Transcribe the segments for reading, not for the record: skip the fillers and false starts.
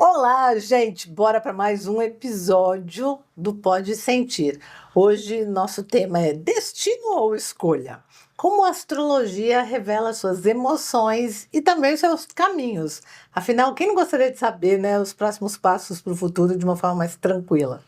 Olá, gente! Bora para mais um episódio do Pode Sentir. Hoje nosso tema é Destino ou Escolha? Como a astrologia revela suas emoções e também seus caminhos. Afinal, quem não gostaria de saber, né, os próximos passos para o futuro de uma forma mais tranquila?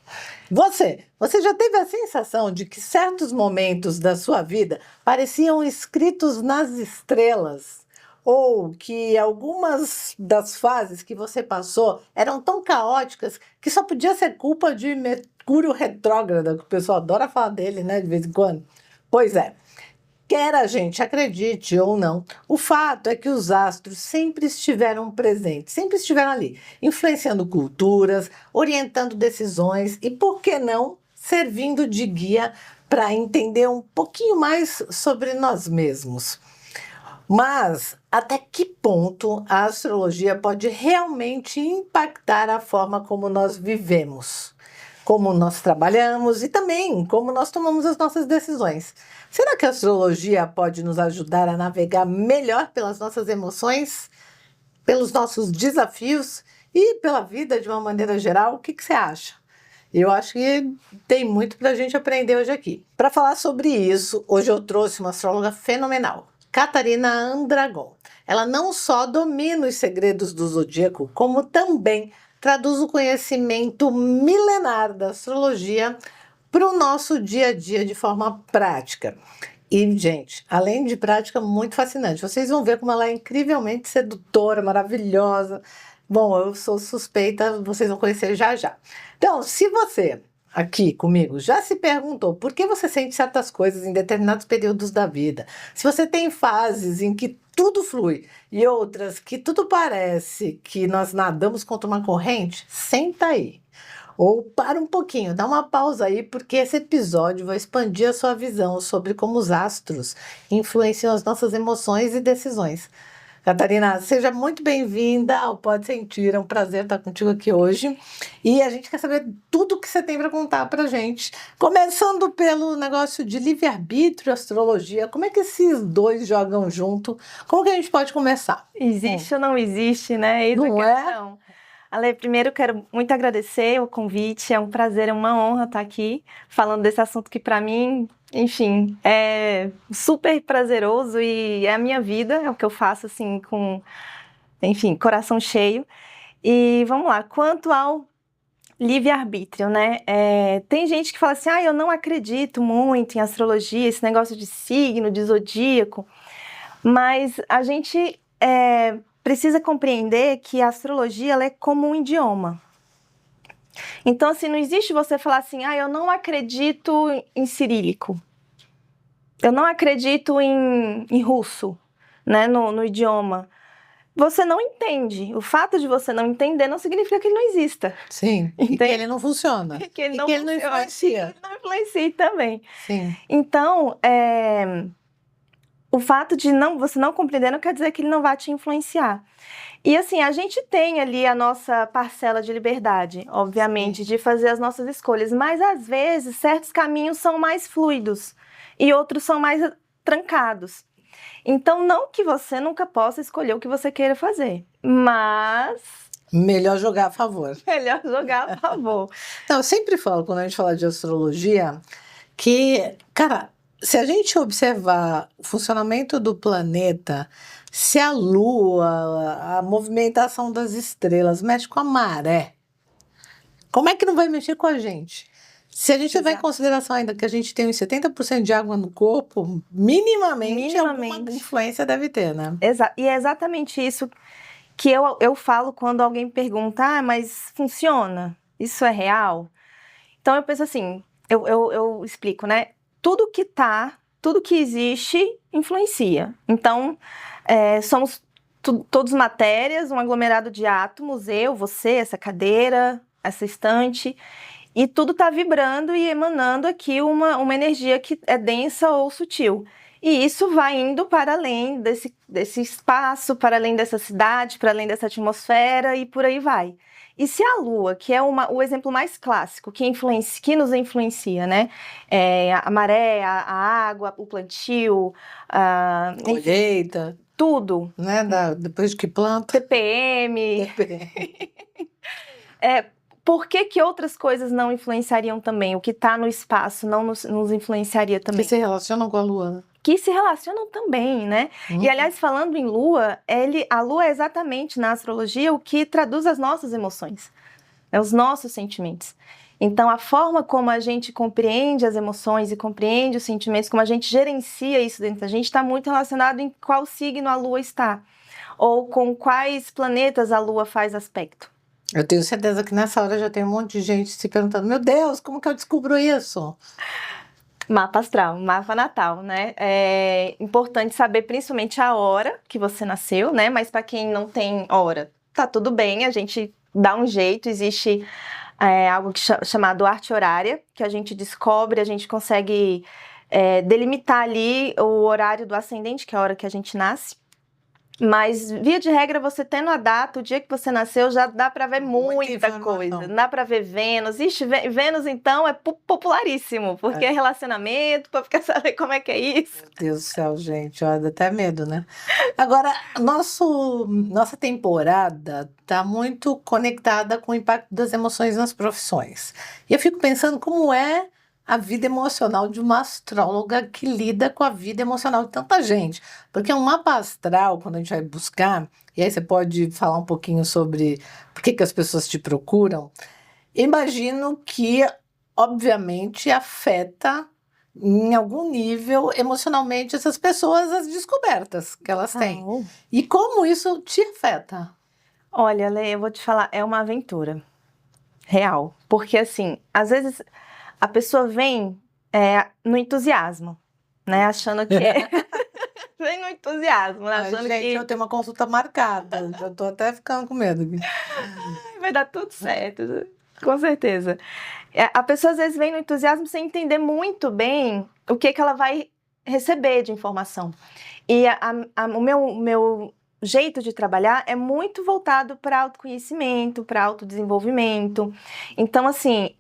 Você já teve a sensação de que certos momentos da sua vida pareciam escritos nas estrelas? Ou que algumas das fases que você passou eram tão caóticas que só podia ser culpa de Mercúrio retrógrado, que o pessoal adora falar dele, né, de vez em quando? Pois é, quer a gente acredite ou não, o fato é que os astros sempre estiveram presentes, sempre estiveram ali, influenciando culturas, orientando decisões e, por que não, servindo de guia para entender um pouquinho mais sobre nós mesmos. Mas até que ponto a astrologia pode realmente impactar a forma como nós vivemos, como nós trabalhamos e também como nós tomamos as nossas decisões? Será que a astrologia pode nos ajudar a navegar melhor pelas nossas emoções, pelos nossos desafios e pela vida de uma maneira geral? O que você acha? Eu acho que tem muito para a gente aprender hoje aqui. Para falar sobre isso, hoje eu trouxe uma astróloga fenomenal, Catarina Andragon. Ela não só domina os segredos do zodíaco, como também traduz o conhecimento milenar da astrologia para o nosso dia a dia de forma prática. E, gente, além de prática, muito fascinante. Vocês vão ver como ela é incrivelmente sedutora, maravilhosa. Bom, eu sou suspeita, vocês vão conhecer já já. Então, se você aqui comigo já se perguntou por que você sente certas coisas em determinados períodos da vida, se você tem fases em que tudo flui e outras que tudo parece que nós nadamos contra uma corrente, senta aí. Ou para um pouquinho, dá uma pausa aí, porque esse episódio vai expandir a sua visão sobre como os astros influenciam as nossas emoções e decisões. Catarina, seja muito bem-vinda ao Pode Sentir, é um prazer estar contigo aqui hoje. E a gente quer saber tudo o que você tem para contar para gente. Começando pelo negócio de livre-arbítrio e astrologia, como é que esses dois jogam junto? Como que a gente pode começar? Existe ou não existe, né? Eis a Não é? questão. Ale, primeiro quero muito agradecer o convite, é um prazer, é uma honra estar aqui falando desse assunto que para mim, enfim, é super prazeroso e é a minha vida, é o que eu faço assim com, enfim, coração cheio. E vamos lá, quanto ao livre-arbítrio, né? Tem gente que fala assim, eu não acredito muito em astrologia, esse negócio de signo, de zodíaco, mas a gente precisa compreender que a astrologia ela é como um idioma. Então, assim, não existe você falar assim, eu não acredito em cirílico. Eu não acredito em russo, né, no idioma. Você não entende. O fato de você não entender não significa que ele não exista. Sim, e que ele não funciona. Que ele e não que ele não funciona. influencia. Que ele não influencia também. Sim. Então, o fato de você não compreender não quer dizer que ele não vai te influenciar. E assim, a gente tem ali a nossa parcela de liberdade, obviamente, Sim. de fazer as nossas escolhas, mas às vezes certos caminhos são mais fluidos e outros são mais trancados. Então, não que você nunca possa escolher o que você queira fazer, mas Melhor jogar a favor. melhor jogar a favor. Não, eu sempre falo, quando a gente fala de astrologia, que, cara, se a gente observar o funcionamento do planeta, se a Lua, a movimentação das estrelas mexe com a maré, como é que não vai mexer com a gente? Se a gente levar em Exato. consideração ainda que a gente tem uns 70% de água no corpo, minimamente alguma influência deve ter, né? E é exatamente isso que eu falo quando alguém pergunta, mas funciona? Isso é real? Então eu penso assim, eu explico, né? Tudo que existe influencia. Então, somos todos matérias, um aglomerado de átomos, eu, você, essa cadeira, essa estante, e tudo está vibrando e emanando aqui uma energia que é densa ou sutil. E isso vai indo para além desse espaço, para além dessa cidade, para além dessa atmosfera e por aí vai. E se a Lua, que é o exemplo mais clássico, que nos influencia, né? A maré, a água, o plantio, Colheita, tudo. né? Depois que planta. TPM. Por que outras coisas não influenciariam também? O que está no espaço não nos influenciaria também? Que se relacionam com a Lua, né? Que se relacionam também, né? E, aliás, falando em Lua, a Lua é exatamente, na astrologia, o que traduz as nossas emoções, os nossos sentimentos. Então, a forma como a gente compreende as emoções e compreende os sentimentos, como a gente gerencia isso dentro da gente, está muito relacionado em qual signo a Lua está, ou com quais planetas a Lua faz aspecto. Eu tenho certeza que nessa hora já tem um monte de gente se perguntando, meu Deus, como que eu descubro isso? Mapa astral, mapa natal, né? É importante saber principalmente a hora que você nasceu, né? Mas para quem não tem hora, tá tudo bem, a gente dá um jeito, existe algo chamado arte horária, que a gente descobre, a gente consegue delimitar ali o horário do ascendente, que é a hora que a gente nasce. Mas, via de regra, você tendo a data, o dia que você nasceu, já dá para ver muita coisa. Dá para ver Vênus. Ixi, Vênus, então, é popularíssimo, porque é relacionamento, para ficar saber como é que é isso. Meu Deus do céu, gente, olha, dá até medo, né? Agora, nossa temporada está muito conectada com o impacto das emoções nas profissões. E eu fico pensando como é a vida emocional de uma astróloga que lida com a vida emocional de tanta gente. Porque um mapa astral, quando a gente vai buscar, e aí você pode falar um pouquinho sobre por que as pessoas te procuram, imagino que, obviamente, afeta em algum nível emocionalmente essas pessoas, as descobertas que elas têm. E como isso te afeta? Olha, Lê, eu vou te falar, é uma aventura real. Porque, assim, às vezes a pessoa vem no entusiasmo, né? Achando que vem no entusiasmo, né? Achando gente, que eu tenho uma consulta marcada. Já tô até ficando com medo. vai dar tudo certo, com certeza. A pessoa às vezes vem no entusiasmo sem entender muito bem o que ela vai receber de informação. E o meu jeito de trabalhar é muito voltado para autoconhecimento, para autodesenvolvimento. Então, assim,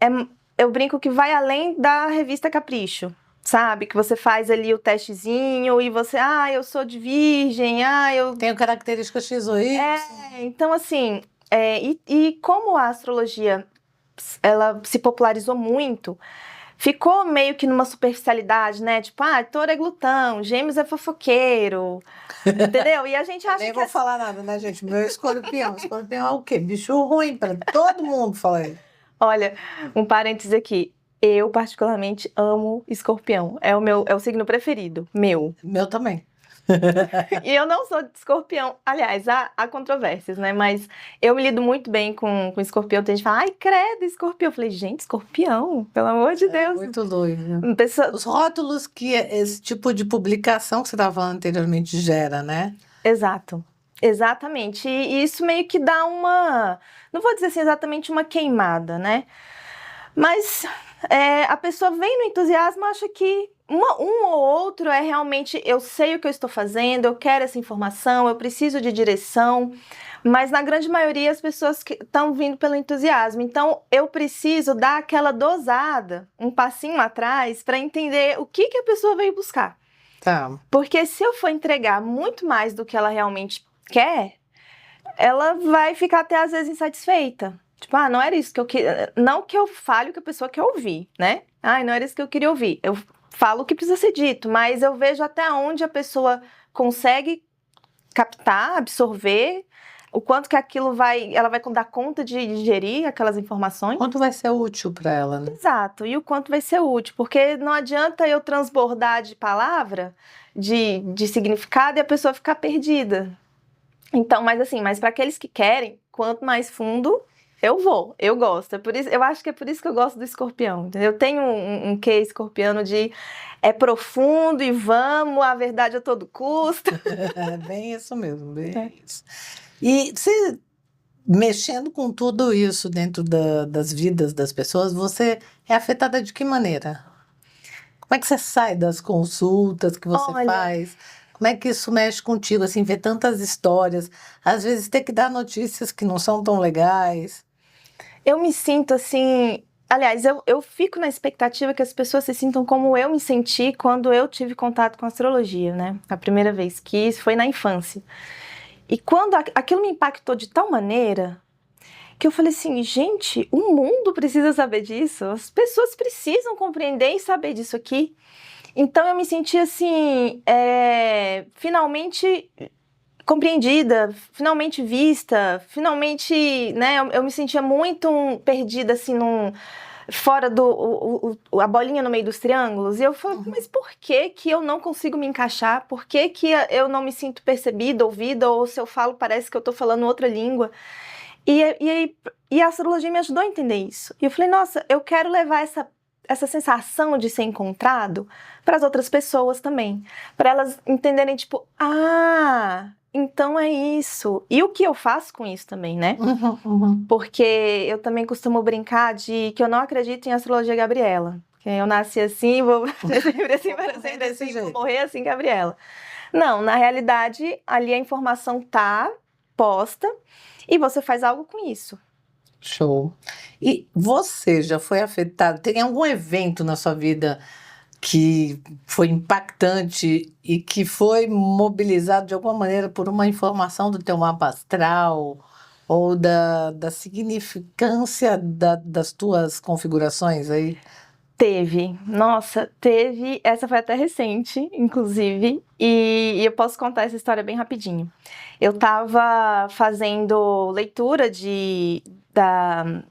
eu brinco que vai além da revista Capricho, sabe? Que você faz ali o testezinho e você, eu sou de virgem, eu... Tenho características X ou Y. Então, assim, e como a astrologia, ela se popularizou muito, ficou meio que numa superficialidade, né? Tipo, touro é glutão, gêmeos é fofoqueiro, entendeu? E a gente acha Nem vou falar nada, né, gente? Meu escorpião. Escorpião é o quê? Bicho ruim para todo mundo, falei. Olha, um parêntese aqui. Eu, particularmente, amo escorpião. É o signo preferido, meu. Meu também. E eu não sou de escorpião. Aliás, há controvérsias, né? Mas eu me lido muito bem com escorpião. Tem gente que fala, ai, credo, escorpião. Eu falei, gente, escorpião, pelo amor de Deus. Muito doido. Pessoa... Os rótulos que esse tipo de publicação que você estava falando anteriormente gera, né? Exato. Exatamente. E isso meio que dá uma... Não vou dizer assim exatamente uma queimada, né? Mas a pessoa vem no entusiasmo, acha que um ou outro é realmente, eu sei o que eu estou fazendo, eu quero essa informação, eu preciso de direção, mas na grande maioria as pessoas que estão vindo pelo entusiasmo. Então eu preciso dar aquela dosada, um passinho atrás, para entender o que a pessoa veio buscar. Tá. Porque se eu for entregar muito mais do que ela realmente quer, ela vai ficar até às vezes insatisfeita. Tipo, não era isso que eu queria. Não que eu fale o que a pessoa quer ouvir, né? Não era isso que eu queria ouvir. Eu falo o que precisa ser dito, mas eu vejo até onde a pessoa consegue captar, absorver, o quanto que ela vai dar conta de digerir aquelas informações. Quanto vai ser útil para ela, né? Exato, e o quanto vai ser útil, porque não adianta eu transbordar de palavra, de significado, e a pessoa ficar perdida. Então, mas para aqueles que querem, quanto mais fundo, eu gosto. Eu acho que é por isso que eu gosto do escorpião. Eu tenho um quê escorpiano de profundo e vamos, a verdade a todo custo. É bem isso mesmo, bem isso. E você, mexendo com tudo isso dentro das vidas das pessoas, você é afetada de que maneira? Como é que você sai das consultas que você faz? Como é que isso mexe contigo, assim, ver tantas histórias, às vezes ter que dar notícias que não são tão legais? Eu me sinto assim... Aliás, eu fico na expectativa que as pessoas se sintam como eu me senti quando eu tive contato com a astrologia, né? A primeira vez, que isso foi na infância. E quando aquilo me impactou de tal maneira que eu falei assim, gente, o mundo precisa saber disso, as pessoas precisam compreender e saber disso aqui. Então eu me senti assim, finalmente compreendida, finalmente vista, finalmente, né, eu me sentia muito perdida, assim, fora a bolinha no meio dos triângulos, e eu falei, mas por que que eu não consigo me encaixar? Por que que eu não me sinto percebida, ouvida, ou se eu falo parece que eu tô falando outra língua? E a astrologia me ajudou a entender isso. E eu falei, nossa, eu quero levar essa sensação de ser encontrado para as outras pessoas também, para elas entenderem, tipo, então é isso. E o que eu faço com isso também, né? Porque eu também costumo brincar de que eu não acredito em astrologia Gabriela. Que eu nasci assim, vou sempre assim, para sempre assim, vou morrer assim, Gabriela. Não, na realidade, ali a informação tá posta e você faz algo com isso. Show. E você já foi afetado? Tem algum evento na sua vida que foi impactante e que foi mobilizado de alguma maneira por uma informação do teu mapa astral ou da significância das tuas configurações aí? Teve, nossa, teve. Essa foi até recente, inclusive, e eu posso contar essa história bem rapidinho. Eu tava fazendo leitura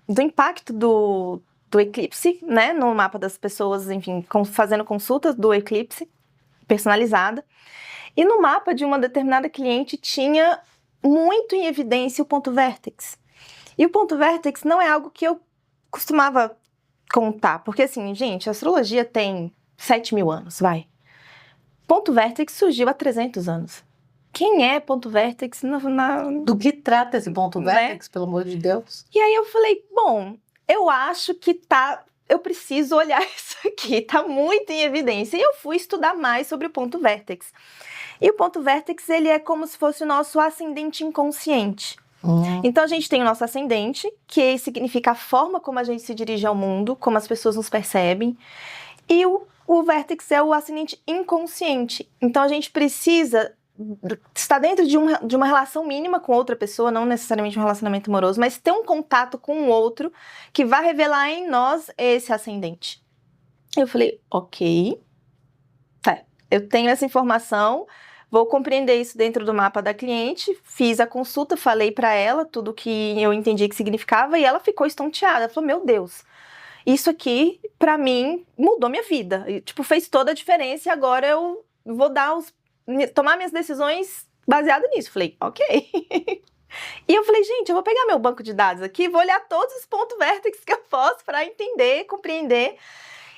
do impacto do eclipse, né, no mapa das pessoas, enfim, fazendo consultas do eclipse personalizada. E no mapa de uma determinada cliente tinha muito em evidência o ponto vértex. E o ponto vértex não é algo que eu costumava contar, porque assim, gente, a astrologia tem 7.000 anos, vai. Ponto vértex surgiu há 300 anos. Quem é ponto vértex Do que trata esse ponto vértex, né? pelo amor de Deus? E aí eu falei, bom, eu acho que eu preciso olhar isso aqui, tá muito em evidência. E eu fui estudar mais sobre o ponto vértex. E o ponto vértex, ele é como se fosse o nosso ascendente inconsciente. Então a gente tem o nosso ascendente, que significa a forma como a gente se dirige ao mundo, como as pessoas nos percebem. E o vértex é o ascendente inconsciente. Então a gente precisa estar dentro de uma relação mínima com outra pessoa, não necessariamente um relacionamento amoroso, mas ter um contato com o outro que vai revelar em nós esse ascendente. Eu falei, ok, tá, eu tenho essa informação, vou compreender isso dentro do mapa da cliente, fiz a consulta, falei para ela tudo que eu entendi que significava e ela ficou estonteada. Ela falou, meu Deus, isso aqui, para mim, mudou minha vida. E, tipo, fez toda a diferença e agora eu vou tomar minhas decisões baseado nisso. Falei, ok. E eu falei, gente, eu vou pegar meu banco de dados aqui, vou olhar todos os pontos vértices que eu posso para entender, compreender.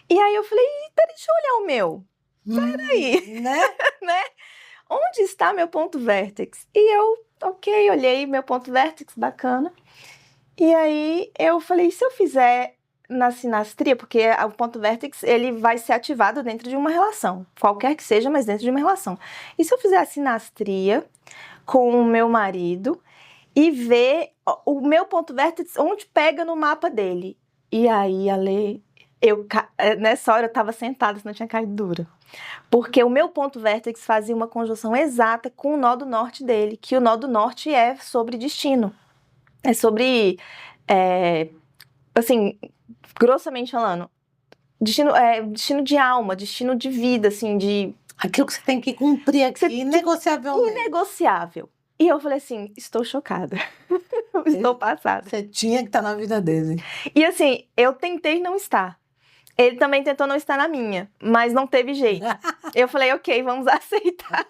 E aí eu falei, deixa eu olhar o meu. Peraí, né? né? Onde está meu ponto vértex? E eu, ok, olhei meu ponto vértex, bacana. E aí eu falei, se eu fizer na sinastria, porque o ponto vértex, ele vai ser ativado dentro de uma relação, qualquer que seja, mas dentro de uma relação. E se eu fizer a sinastria com o meu marido e ver o meu ponto vértex onde pega no mapa dele? E aí, Ale, nessa hora eu estava sentada, senão eu tinha caído dura. Porque o meu ponto vértex fazia uma conjunção exata com o nó do norte dele, que o nó do norte é sobre destino. É sobre, assim, grossamente falando, destino de alma, destino de vida, assim, de... Aquilo que você tem que cumprir aqui, inegociavelmente. Inegociável. E eu falei assim, estou chocada. Estou passada. Você tinha que estar na vida dele. E assim, eu tentei não estar. Ele também tentou não estar na minha, mas não teve jeito. Eu falei, ok, vamos aceitar.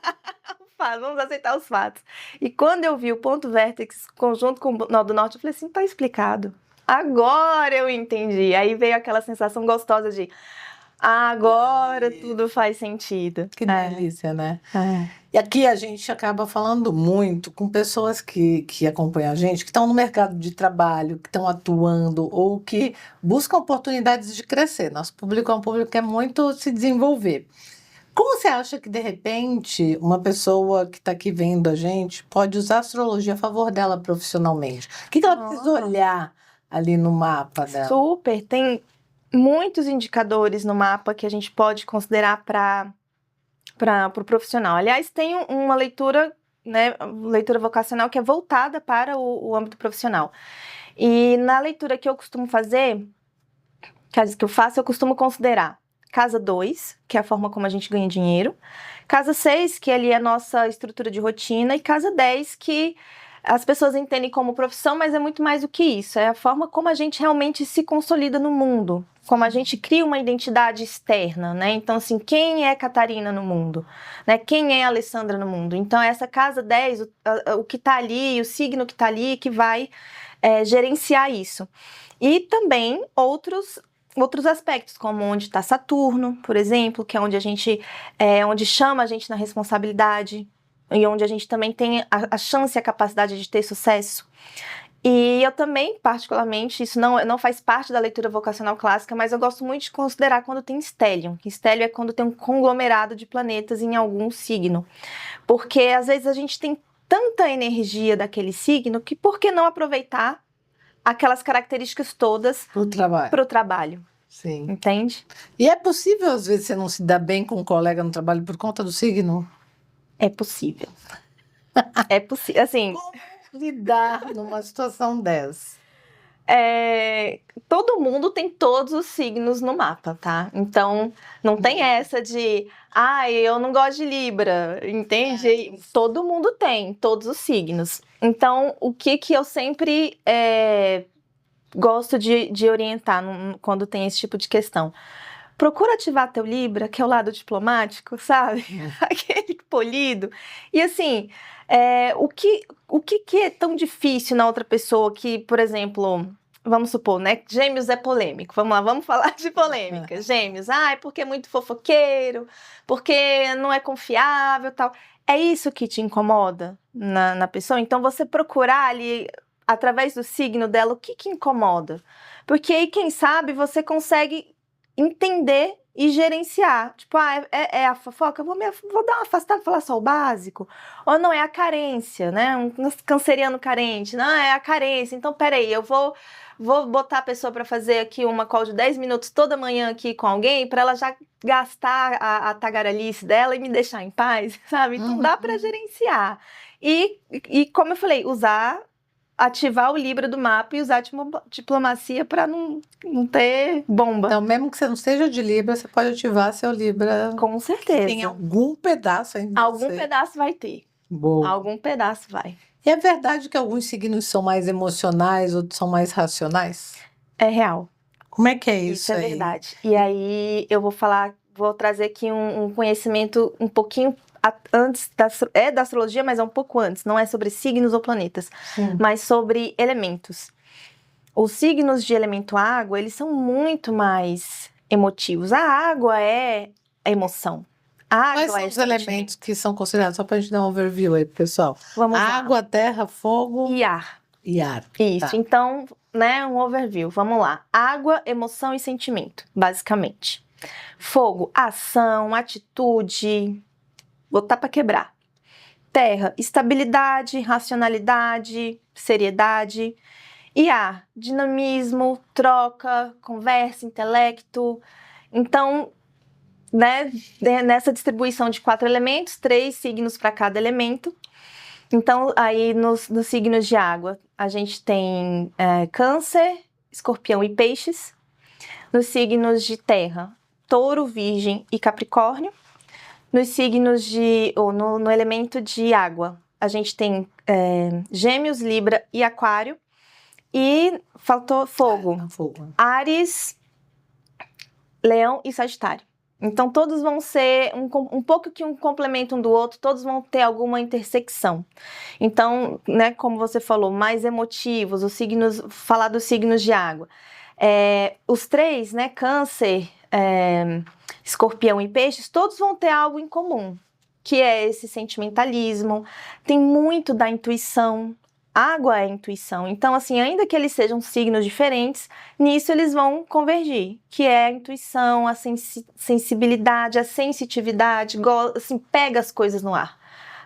Vamos aceitar os fatos. E quando eu vi o ponto vértex conjunto com o nó do norte, eu falei assim, tá explicado. Agora eu entendi. Aí veio aquela sensação gostosa de agora tudo faz sentido. Que delícia, né? E aqui a gente acaba falando muito com pessoas que acompanham a gente, que estão no mercado de trabalho, que estão atuando ou que buscam oportunidades de crescer. Nosso público é um público que quer muito se desenvolver. Como você acha que, de repente, uma pessoa que está aqui vendo a gente pode usar a astrologia a favor dela profissionalmente? O que ela precisa olhar ali no mapa dela? Super! Tem muitos indicadores no mapa que a gente pode considerar para o profissional. Aliás, tem uma leitura, né, leitura vocacional que é voltada para o âmbito profissional. E na leitura que eu costumo fazer, que eu faço, eu costumo considerar casa 2, que é a forma como a gente ganha dinheiro, casa 6, que ali é a nossa estrutura de rotina, e casa 10, que as pessoas entendem como profissão, mas é muito mais do que isso, é a forma como a gente realmente se consolida no mundo, como a gente cria uma identidade externa, né? Então, assim, quem é Catarina no mundo? Né? Quem é Alessandra no mundo? Então, essa casa 10, o que tá ali, o signo que tá ali, que vai gerenciar isso. E também outros aspectos, como onde está Saturno, por exemplo, que é onde onde chama a gente na responsabilidade e onde a gente também tem a chance e a capacidade de ter sucesso. E eu também, particularmente, isso não faz parte da leitura vocacional clássica, mas eu gosto muito de considerar quando tem stellium. Stellium é quando tem um conglomerado de planetas em algum signo. Porque às vezes a gente tem tanta energia daquele signo que por que não aproveitar aquelas características todas para o trabalho? Sim. Entende? E é possível, às vezes, você não se dar bem com um colega no trabalho por conta do signo? É possível. É possível. Assim, Como lidar numa situação dessa? todo mundo tem todos os signos no mapa, tá? Então, não tem essa de, eu não gosto de Libra, entende? Todo mundo tem todos os signos. Então, o que eu sempre gosto de orientar quando tem esse tipo de questão? Procura ativar teu Libra, que é o lado diplomático, sabe? Aquele polido. E assim, o que é tão difícil na outra pessoa que, por exemplo, vamos supor, né? Gêmeos é polêmico. Vamos lá, vamos falar de polêmica. Gêmeos, porque é muito fofoqueiro, porque não é confiável e tal. É isso que te incomoda na pessoa? Então, você procurar ali, através do signo dela, o que incomoda. Porque aí, quem sabe, você consegue entender e gerenciar. Tipo, é a fofoca? Vou dar uma afastada e falar só o básico. Ou não, é a carência, né? Um canceriano carente. Não, é a carência. Então, peraí, eu vou botar a pessoa para fazer aqui uma call de 10 minutos toda manhã aqui com alguém, para ela já gastar a tagarelice dela e me deixar em paz, sabe? Então, dá para gerenciar. E, como eu falei, ativar o Libra do mapa e usar diplomacia para não ter bomba. Então, mesmo que você não seja de Libra, você pode ativar seu Libra. Com certeza. Tem algum pedaço ainda. Algum pedaço vai ter. Boa. Algum pedaço vai. E é verdade que alguns signos são mais emocionais, outros são mais racionais? É real. Como é que é isso é aí? verdade. E aí eu vou trazer aqui um conhecimento um pouquinho antes da astrologia, mas é um pouco antes. Não é sobre signos ou planetas, mas sobre elementos. Os signos de elemento água, eles são muito mais emotivos. A água é a emoção. Quais são os elementos que são considerados? Só para a gente dar um overview aí, pessoal. Vamos lá. Água, terra, fogo e ar. E ar. Isso. Tá. Então, né, um overview. Vamos lá. Água, emoção e sentimento, basicamente. Fogo, ação, atitude, botar para quebrar. Terra, estabilidade, racionalidade, seriedade. E ar, dinamismo, troca, conversa, intelecto. Então, né, nessa distribuição de 4 elementos, 3 signos para cada elemento. Então, aí nos signos de água, a gente tem Câncer, Escorpião e Peixes. Nos signos de terra, Touro, Virgem e Capricórnio. Nos signos no elemento de água, a gente tem Gêmeos, Libra e Aquário. E faltou fogo. Áries, Leão e Sagitário. Então, todos vão ser um pouco que um complemento um do outro, todos vão ter alguma intersecção. Então, né, como você falou, mais emotivos, falar dos signos de água. Os 3, né, Câncer, Escorpião e Peixes, todos vão ter algo em comum, que é esse sentimentalismo, tem muito da intuição. Água é intuição. Então, assim, ainda que eles sejam signos diferentes, nisso eles vão convergir, que é a intuição, a sensibilidade, a sensitividade, assim, pega as coisas no ar,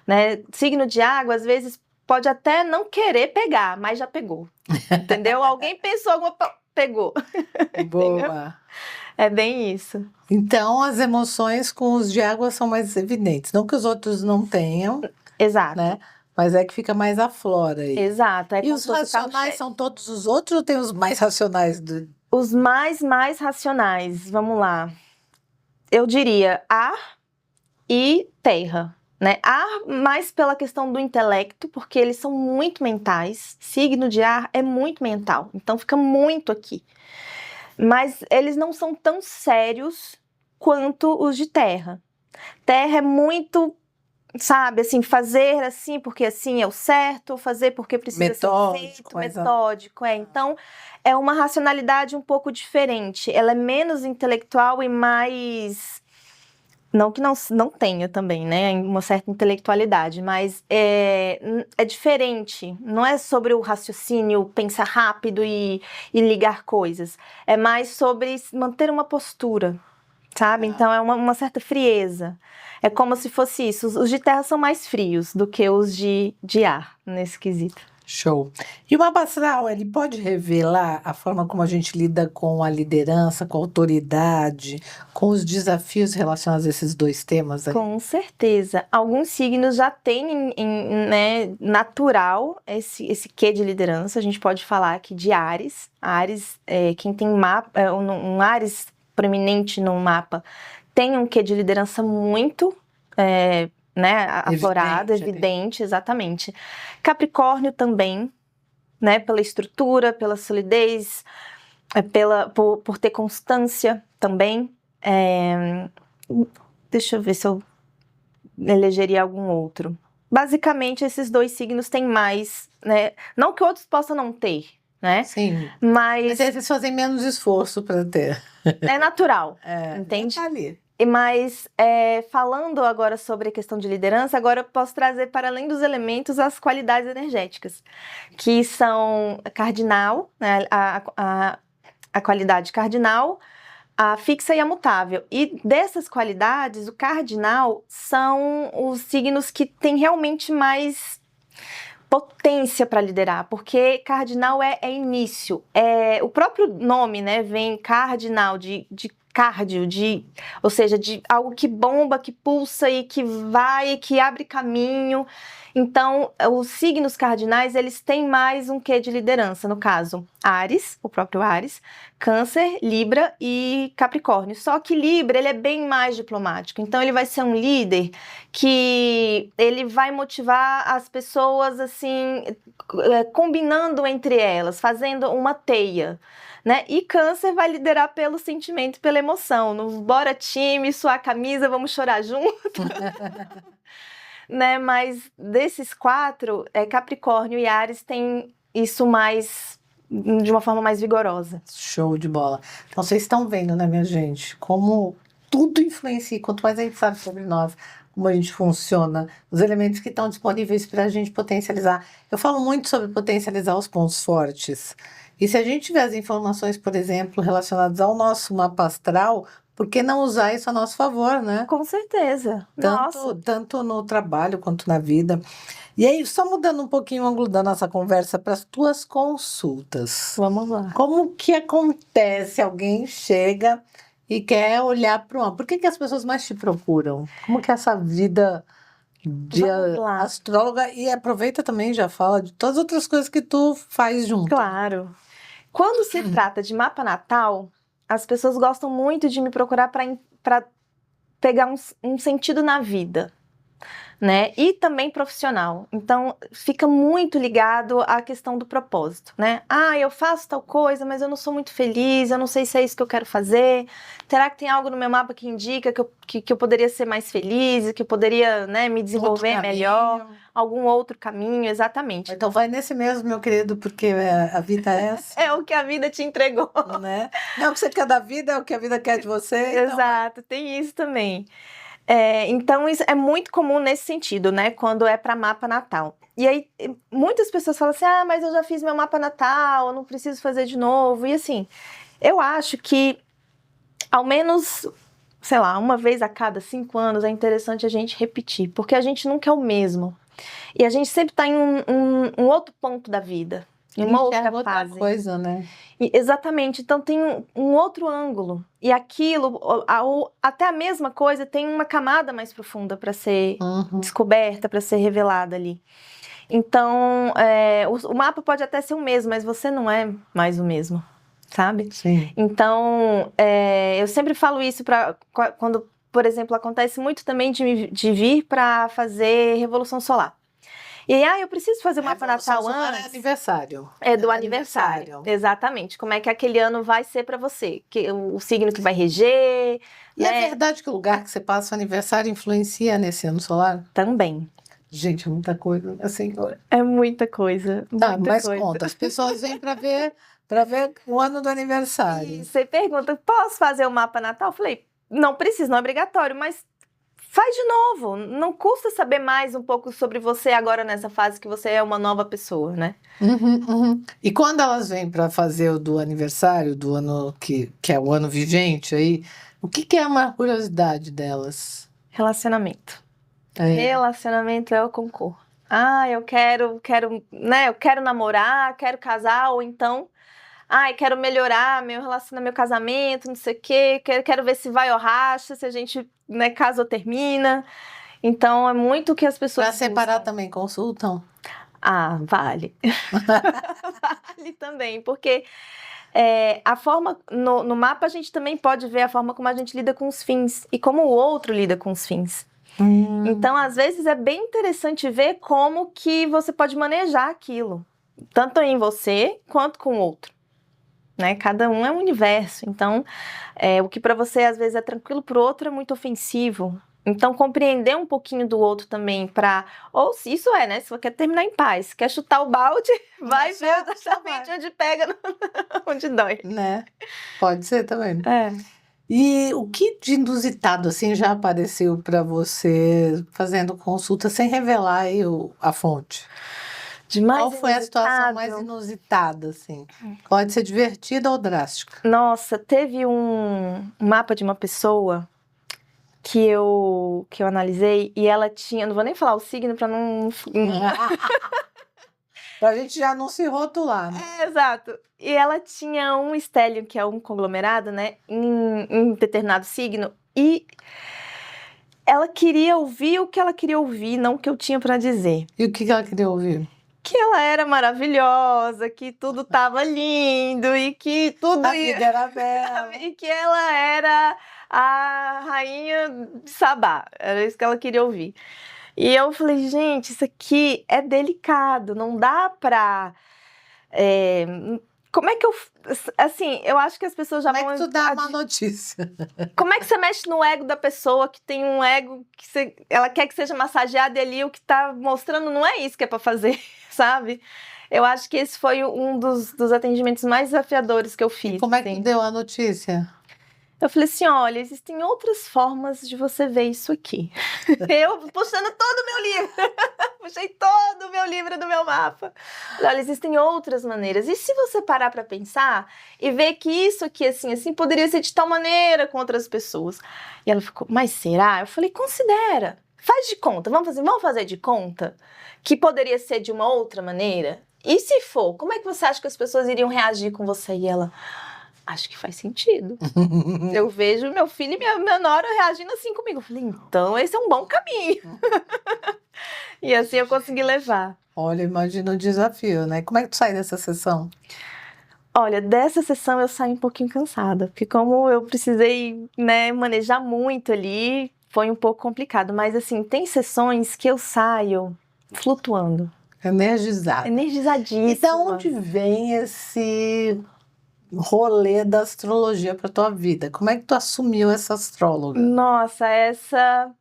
né? Signo de água, às vezes, pode até não querer pegar, mas já pegou, entendeu? Alguém pensou, pegou. Boa. É bem isso. Então, as emoções com os de água são mais evidentes. Não que os outros não tenham. Exato. Né? Mas é que fica mais a flora aí. Exato. É E como os se fosse o racionais carro-chefe. são todos os outros ou tem os mais racionais? Os mais racionais, vamos lá. Eu diria ar e terra, né? Ar mais pela questão do intelecto, porque eles são muito mentais. Signo de ar é muito mental, então fica muito aqui. Mas eles não são tão sérios quanto os de terra. Terra é muito, sabe, assim, fazer assim porque assim é o certo, fazer porque precisa ser feito, metódico, Então, é uma racionalidade um pouco diferente. Ela é menos intelectual e mais... Não que não tenha também, né, uma certa intelectualidade, mas é diferente. Não é sobre o raciocínio, pensar rápido e ligar coisas. É mais sobre manter uma postura, sabe? Então é uma certa frieza. É como se fosse isso. Os de terra são mais frios do que os de ar, nesse quesito. Show. E o mapa astral, ele pode revelar a forma como a gente lida com a liderança, com a autoridade, com os desafios relacionados a esses dois temas aí? Com certeza. Alguns signos já têm, né, natural esse quê de liderança. A gente pode falar aqui de Áries. Áries, quem tem mapa, um Áries proeminente no mapa, tem um quê de liderança muito... né, aflorado, evidente, exatamente. Capricórnio também, né, pela estrutura, pela solidez, por ter constância também. Deixa eu ver se eu elegeria algum outro. Basicamente, esses dois signos têm mais, né? Não que outros possam não ter, né? Sim. Mas eles fazem menos esforço para ter. É natural, entende? Tá ali. Mas falando agora sobre a questão de liderança, agora eu posso trazer para além dos elementos as qualidades energéticas, que são cardinal, né, a qualidade cardinal, a fixa e a mutável. E dessas qualidades, o cardinal são os signos que têm realmente mais potência para liderar, porque cardinal é início. O próprio nome, né, vem cardinal, de cardio, ou seja, de algo que bomba, que pulsa e que vai, que abre caminho. Então, os signos cardinais, eles têm mais um quê de liderança, no caso, Áries, o próprio Áries, Câncer, Libra e Capricórnio. Só que Libra, ele é bem mais diplomático, então ele vai ser um líder que ele vai motivar as pessoas, assim, combinando entre elas, fazendo uma teia. Né? E Câncer vai liderar pelo sentimento, pela emoção. No bora time, suar camisa, vamos chorar junto. Né? Mas desses quatro, Capricórnio e Áries têm isso mais, de uma forma mais vigorosa. Show de bola. Então vocês estão vendo, né, minha gente, como tudo influencia. Quanto mais a gente sabe sobre nós, como a gente funciona, os elementos que estão disponíveis para a gente potencializar. Eu falo muito sobre potencializar os pontos fortes. E se a gente tiver as informações, por exemplo, relacionadas ao nosso mapa astral, por que não usar isso a nosso favor, né? Com certeza. Tanto no trabalho quanto na vida. E aí, só mudando um pouquinho o ângulo da nossa conversa para as tuas consultas. Vamos lá. Como que acontece? Alguém chega e quer olhar para o mapa. Por que as pessoas mais te procuram? Como que é essa vida de astróloga? E aproveita também, já fala de todas as outras coisas que tu faz junto. Claro. Quando se trata de mapa natal, as pessoas gostam muito de me procurar para pegar um sentido na vida, né? E também profissional. Então, fica muito ligado à questão do propósito, né? Eu faço tal coisa, mas eu não sou muito feliz, eu não sei se é isso que eu quero fazer. Será que tem algo no meu mapa que indica que eu poderia ser mais feliz, que eu poderia, né, me desenvolver melhor? Algum outro caminho, exatamente. Então vai nesse mesmo, meu querido, porque a vida é essa. É o que a vida te entregou. Né? Não é o que você quer da vida, é o que a vida quer de você. Exato, tem isso também. Então, isso é muito comum nesse sentido, né? Quando é para mapa natal. E aí, muitas pessoas falam assim, mas eu já fiz meu mapa natal, eu não preciso fazer de novo. E assim, eu acho que, ao menos, sei lá, uma vez a cada 5 anos, é interessante a gente repetir, porque a gente nunca é o mesmo. E a gente sempre está em um outro ponto da vida. Em uma outra fase. Coisa, né? Exatamente, então tem um outro ângulo. E aquilo, até a mesma coisa, tem uma camada mais profunda para ser descoberta, para ser revelada ali. Então, o mapa pode até ser o mesmo, mas você não é mais o mesmo, sabe? Sim. Então, eu sempre falo isso quando, por exemplo, acontece muito também de vir para fazer Revolução Solar. E aí, eu preciso fazer o mapa natal antes. É aniversário. É do aniversário. Exatamente. Como é que aquele ano vai ser para você? O signo que vai reger. E é verdade que o lugar que você passa o aniversário influencia nesse ano solar? Também. Gente, é muita coisa, assim. É muita coisa. Tá, Muita mas coisa. conta, as pessoas vêm para ver o ano do aniversário. E você pergunta, posso fazer o mapa natal? Eu falei, não precisa, não é obrigatório, mas faz de novo. Não custa saber mais um pouco sobre você agora nessa fase que você é uma nova pessoa, né? E quando elas vêm para fazer o do aniversário, do ano que é o ano vigente aí, o que é uma curiosidade delas? Relacionamento. É. Relacionamento eu concordo. Eu quero, né? Eu quero namorar, quero casar, ou então, quero melhorar meu casamento, não sei o quê, quero ver se vai ou racha, se a gente, né, casa ou termina. Então, é muito o que as pessoas Para separar buscam. também consultam? Vale. Vale também, porque a forma, no mapa a gente também pode ver a forma como a gente lida com os fins e como o outro lida com os fins. Então, às vezes, é bem interessante ver como que você pode manejar aquilo, tanto em você quanto com o outro. Né? Cada um é um universo, então o que para você às vezes é tranquilo, para o outro é muito ofensivo. Então, compreender um pouquinho do outro também ou se isso né? Se você quer terminar em paz, quer chutar o balde, vai ver exatamente onde pega, onde dói. Né? Pode ser também. É. E o que de inusitado assim já apareceu para você fazendo consulta sem revelar aí a fonte? Qual foi a situação mais inusitada, assim? Pode ser divertida ou drástica. Nossa, teve um mapa de uma pessoa que eu analisei e ela tinha, não vou nem falar o signo para não... Pra gente já não se rotular, né? Exato. E ela tinha um stellium, que é um conglomerado, né, em determinado signo, e ela queria ouvir o que ela queria ouvir, não o que eu tinha para dizer. E o que ela queria ouvir? Que ela era maravilhosa, que tudo tava lindo e que tudo A vida era bela. E que ela era a rainha de Sabá. Era isso que ela queria ouvir. E eu falei, gente, isso aqui é delicado, não dá pra... Como é que eu... Assim, eu acho que as pessoas já vão... Como é que tu dá uma notícia? Como é que você mexe no ego da pessoa que tem um ego que ela quer que seja massageado e ali o que tá mostrando não é isso que é pra fazer, sabe? Eu acho que esse foi um dos atendimentos mais desafiadores que eu fiz. E como é que tu deu a notícia? Eu falei assim, olha, existem outras formas de você ver isso aqui. Eu puxando todo o meu livro. Puxei todo o meu livro do meu mapa. Falei, olha, existem outras maneiras. E se você parar para pensar e ver que isso aqui, assim, poderia ser de tal maneira com outras pessoas. E ela ficou, mas será? Eu falei, considera. Faz de conta. Vamos fazer de conta que poderia ser de uma outra maneira? E se for, como é que você acha que as pessoas iriam reagir com você? E ela... Acho que faz sentido. Eu vejo meu filho e minha nora reagindo assim comigo. Eu falei, então esse é um bom caminho. E assim eu consegui levar. Olha, imagina o desafio, né? Como é que tu sai dessa sessão? Olha, dessa sessão eu saí um pouquinho cansada, porque como eu precisei, né, manejar muito ali, foi um pouco complicado. Mas assim, tem sessões que eu saio flutuando. Energizada. Energizadíssima. E da onde vem esse rolê da astrologia para tua vida? Como é que tu assumiu essa astróloga? Nossa, essa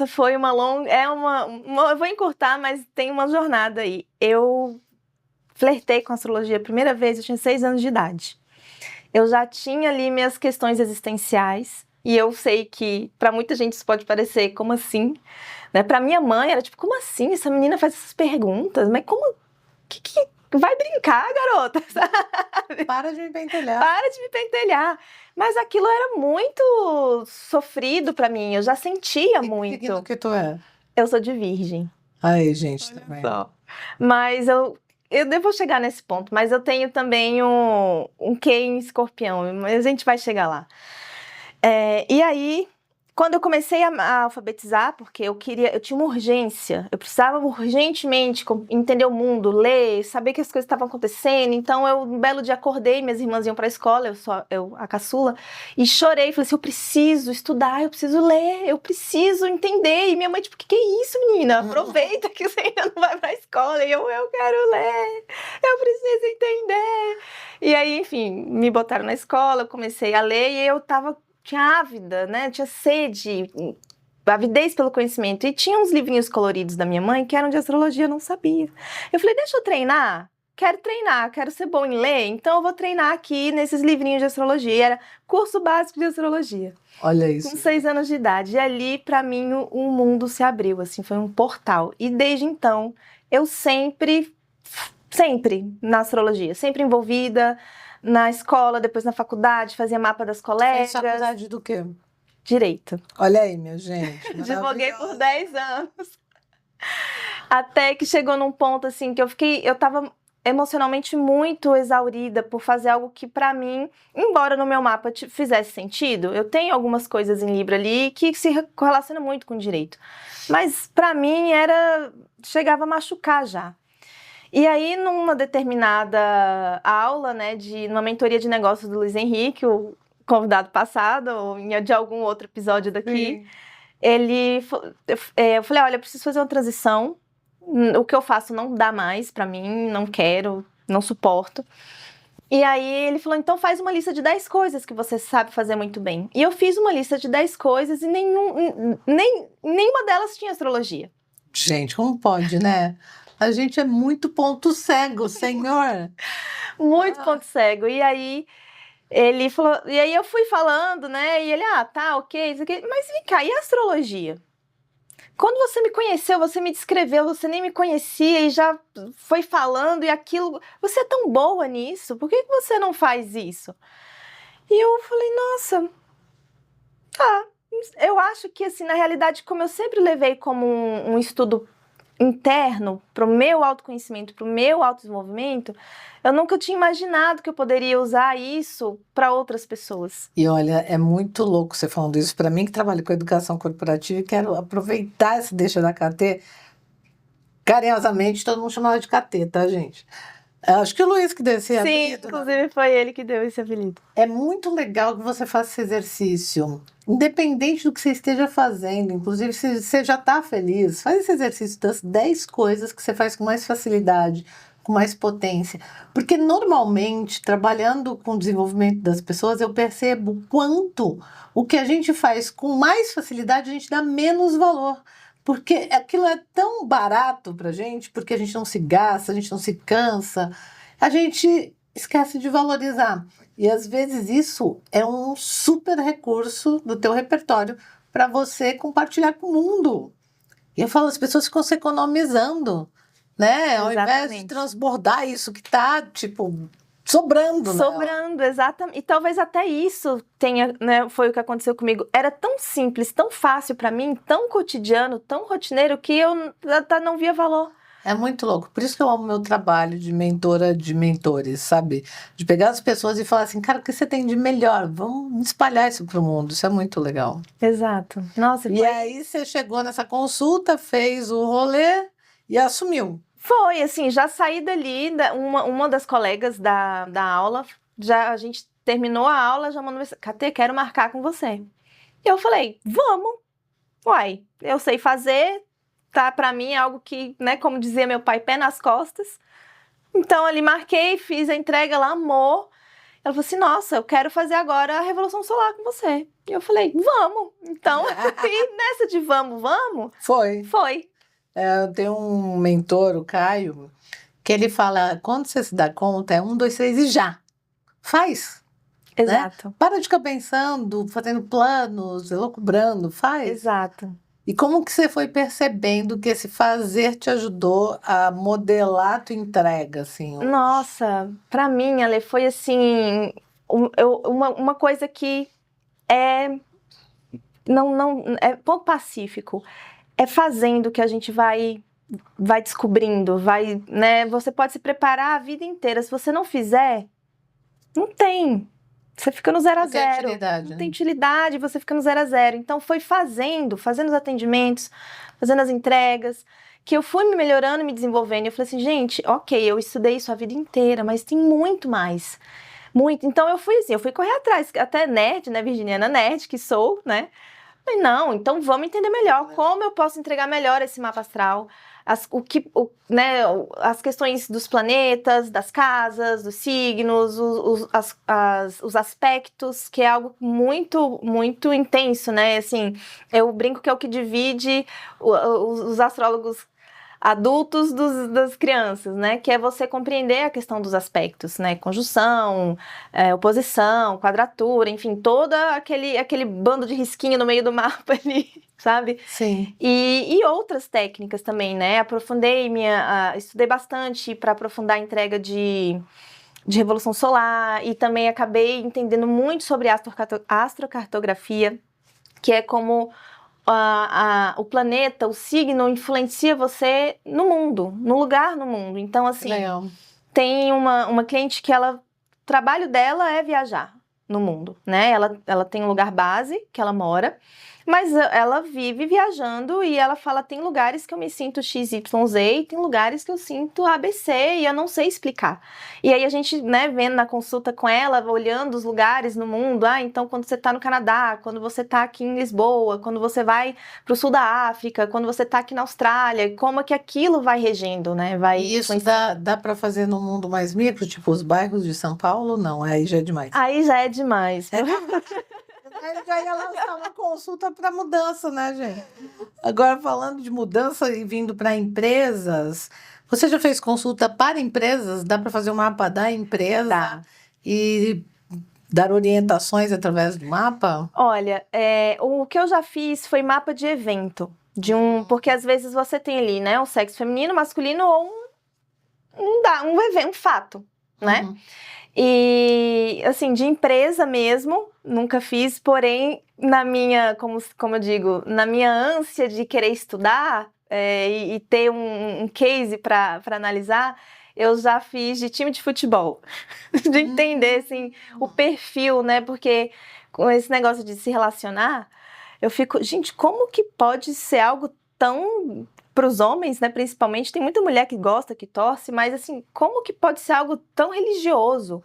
foi uma longa... eu vou encurtar, mas tem uma jornada aí. Eu flertei com a astrologia a primeira vez, eu tinha 6 anos de idade. Eu já tinha ali minhas questões existenciais, e eu sei que para muita gente isso pode parecer, como assim? Né? Para minha mãe era tipo, como assim? Essa menina faz essas perguntas, mas como... que vai brincar, garota, sabe? Para de me pentelhar. Para de me pentelhar. Mas aquilo era muito sofrido pra mim, eu já sentia muito. Que signo que tu é? Eu sou de Virgem. Aí, gente, também. Mas eu devo chegar nesse ponto, mas eu tenho também um quê em Escorpião, mas a gente vai chegar lá. E aí, quando eu comecei a alfabetizar, porque eu tinha uma urgência, eu precisava urgentemente entender o mundo, ler, saber que as coisas estavam acontecendo. Então, um belo dia acordei, minhas irmãs iam para a escola, eu, a caçula, e chorei, falei assim, eu preciso estudar, eu preciso ler, eu preciso entender. E minha mãe, tipo, que é isso, menina? Aproveita que você ainda não vai para a escola. E eu quero ler, eu preciso entender. E aí, enfim, me botaram na escola, eu comecei a ler e eu tinha ávida, né? Tinha sede, avidez pelo conhecimento. E tinha uns livrinhos coloridos da minha mãe que eram de astrologia, eu não sabia. Eu falei, deixa eu treinar. Quero ser bom em ler, então eu vou treinar aqui nesses livrinhos de astrologia. E era curso básico de astrologia. Olha isso. Com 6 anos de idade. E ali, pra mim, o mundo se abriu, assim, foi um portal. E desde então, eu sempre na astrologia, sempre envolvida na escola, depois na faculdade, fazia mapa das colegas. Fez faculdade do quê? Direito. Olha aí, minha gente. Advoguei por 10 anos. Até que chegou num ponto, assim, que eu tava emocionalmente muito exaurida por fazer algo que, pra mim, embora no meu mapa fizesse sentido, eu tenho algumas coisas em Libra ali que se correlacionam muito com o direito. Mas, pra mim, chegava a machucar já. E aí, numa determinada aula, né, numa mentoria de negócios do Luiz Henrique, o convidado passado, ou de algum outro episódio daqui, eu falei, olha, eu preciso fazer uma transição, o que eu faço não dá mais pra mim, não quero, não suporto. E aí ele falou, então faz uma lista de 10 coisas que você sabe fazer muito bem. E eu fiz uma lista de 10 coisas e nenhuma delas tinha astrologia. Gente, como pode, né? A gente é muito ponto cego, senhor. Muito ponto cego. E aí ele falou, e aí eu fui falando, né? E ele, tá, ok, isso aqui. Mas vem cá, e a astrologia? Quando você me conheceu, você me descreveu, você nem me conhecia e já foi falando e aquilo. Você é tão boa nisso, por que você não faz isso? E eu falei, nossa, tá. Eu acho que, assim, na realidade, como eu sempre levei como um estudo interno para o meu autoconhecimento, para o meu autodesenvolvimento, eu nunca tinha imaginado que eu poderia usar isso para outras pessoas. E olha, é muito louco você falando isso. Para mim, que trabalho com educação corporativa e quero aproveitar esse deixa da KT, carinhosamente, todo mundo chama ela de KT, tá, gente? Acho que o Luiz que deu esse apelido. Sim, inclusive foi ele que deu esse apelido. É muito legal que você faça esse exercício, independente do que você esteja fazendo, inclusive se você já está feliz, faz esse exercício das 10 coisas que você faz com mais facilidade, com mais potência. Porque normalmente, trabalhando com o desenvolvimento das pessoas, eu percebo quanto o que a gente faz com mais facilidade, a gente dá menos valor. Porque aquilo é tão barato pra gente, porque a gente não se gasta, a gente não se cansa, a gente esquece de valorizar. E às vezes isso é um super recurso do teu repertório para você compartilhar com o mundo. E eu falo, as pessoas ficam se economizando, né? Ao invés de transbordar isso que tá, tipo, sobrando, né? Sobrando, exatamente. E talvez até isso tenha, né, foi o que aconteceu comigo. Era tão simples, tão fácil para mim, tão cotidiano, tão rotineiro, que eu não via valor. É muito louco. Por isso que eu amo meu trabalho de mentora de mentores, sabe? De pegar as pessoas e falar assim, cara, o que você tem de melhor? Vamos espalhar isso pro mundo. Isso é muito legal. Exato. Nossa, e aí você chegou nessa consulta, fez o rolê e assumiu. Foi, assim, já saí dali, uma das colegas da aula, a gente terminou a aula, já mandou, Katê, quero marcar com você. E eu falei, vamos. Uai, eu sei fazer, tá? Pra mim é algo que, né, como dizia meu pai, pé nas costas. Então, ali marquei, fiz a entrega lá, amor. Ela falou assim, nossa, eu quero fazer agora a Revolução Solar com você. E eu falei, vamos. Então, e nessa de vamos. Foi. Eu tenho um mentor, o Caio, que ele fala, quando você se dá conta, é 1, 2, 3 e já. Faz. Exato. Né? Para de ficar pensando, fazendo planos, elucubrando, faz. Exato. E como que você foi percebendo que esse fazer te ajudou a modelar a tua entrega, assim? Nossa, pra mim, Ale, foi assim, uma coisa que não é ponto pacífico. É fazendo que a gente vai descobrindo, né? Você pode se preparar a vida inteira. Se você não fizer, não tem. você fica no 0 a Não tem 0. utilidade, Não né? tem utilidade, você fica no 0 a 0. Então foi fazendo os atendimentos, fazendo as entregas, que eu fui me melhorando, me desenvolvendo. E eu falei assim, gente, ok, eu estudei isso a vida inteira, mas tem muito mais. Muito. Então eu fui correr atrás, até nerd, né, virginiana nerd que sou, né? Falei, não, então vamos entender melhor como eu posso entregar melhor esse mapa astral, as questões dos planetas, das casas, dos signos, os aspectos, que é algo muito, muito intenso, né? Assim, eu brinco que é o que divide os astrólogos adultos das crianças, né? Que é você compreender a questão dos aspectos, né? Conjunção, oposição, quadratura, enfim, todo aquele bando de risquinho no meio do mapa ali, sabe? Sim. E outras técnicas também, né? Estudei bastante para aprofundar a entrega de revolução solar e também acabei entendendo muito sobre astrocartografia, que é como o planeta, o signo influencia você no mundo, no lugar no mundo. Então, assim, Legal. tem uma cliente que o trabalho dela é viajar no mundo, né? Ela tem um lugar base que ela mora, mas ela vive viajando e ela fala, tem lugares que eu me sinto XYZ e tem lugares que eu sinto ABC e eu não sei explicar. E aí a gente, né, vendo na consulta com ela, olhando os lugares no mundo, então quando você tá no Canadá, quando você tá aqui em Lisboa, quando você vai pro sul da África, quando você tá aqui na Austrália, como é que aquilo vai regendo, né? E isso dá para fazer no mundo mais micro, tipo os bairros de São Paulo? Não, aí já é demais. Aí já é demais. Aí já ia lançar uma consulta para mudança, né, gente? Agora, falando de mudança e vindo para empresas, você já fez consulta para empresas? Dá para fazer um mapa da empresa Tá. e dar orientações através do mapa? Olha, o que eu já fiz foi mapa de evento. Porque às vezes você tem ali, né, o sexo feminino, masculino ou um fato, né? Uhum. E, assim, de empresa mesmo, nunca fiz, porém, como eu digo, na minha ânsia de querer estudar e ter um case para analisar, eu já fiz de time de futebol, de entender, assim, o perfil, né? Porque com esse negócio de se relacionar, eu fico, gente, como que pode ser algo tão... Para os homens, né, principalmente, tem muita mulher que gosta, que torce, mas assim, como que pode ser algo tão religioso?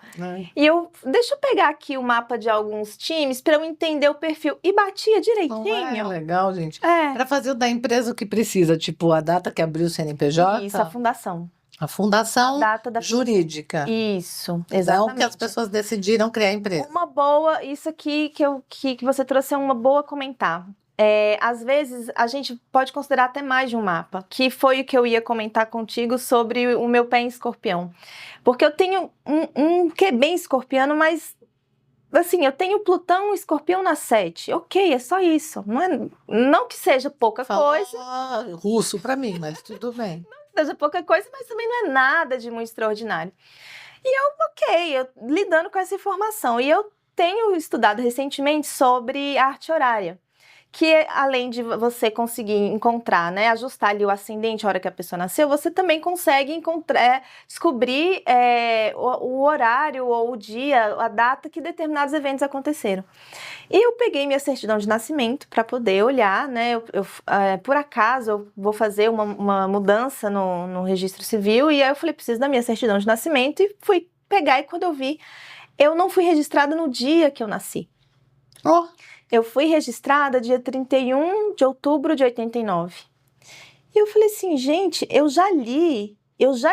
E deixa eu pegar aqui o mapa de alguns times para eu entender o perfil. E batia direitinho. Não é legal, gente? É. Para fazer o da empresa o que precisa, tipo a data que abriu o CNPJ? Isso, a fundação. A fundação A data da jurídica. Isso, Exatamente. exatamente. Que as pessoas decidiram criar a empresa. Uma boa, isso aqui que você trouxe é uma boa comentar. Às vezes, a gente pode considerar até mais de um mapa, que foi o que eu ia comentar contigo sobre o meu pé em escorpião. Porque eu tenho um que é bem escorpiano, mas, assim, eu tenho Plutão e escorpião na 7. Ok, é só isso. Não que seja pouca coisa. Russo para mim, mas tudo bem. Não seja pouca coisa, mas também não é nada de muito extraordinário. E eu lidando com essa informação. E eu tenho estudado recentemente sobre arte horária. Que além de você conseguir encontrar, né, ajustar ali o ascendente a hora que a pessoa nasceu, você também consegue descobrir o horário ou o dia, a data que determinados eventos aconteceram. E eu peguei minha certidão de nascimento para poder olhar, né, por acaso eu vou fazer uma mudança no registro civil, e aí eu falei, preciso da minha certidão de nascimento, e fui pegar, e quando eu vi, eu não fui registrada no dia que eu nasci. Oh. Eu fui registrada dia 31 de outubro de 89. E eu falei assim, gente, eu já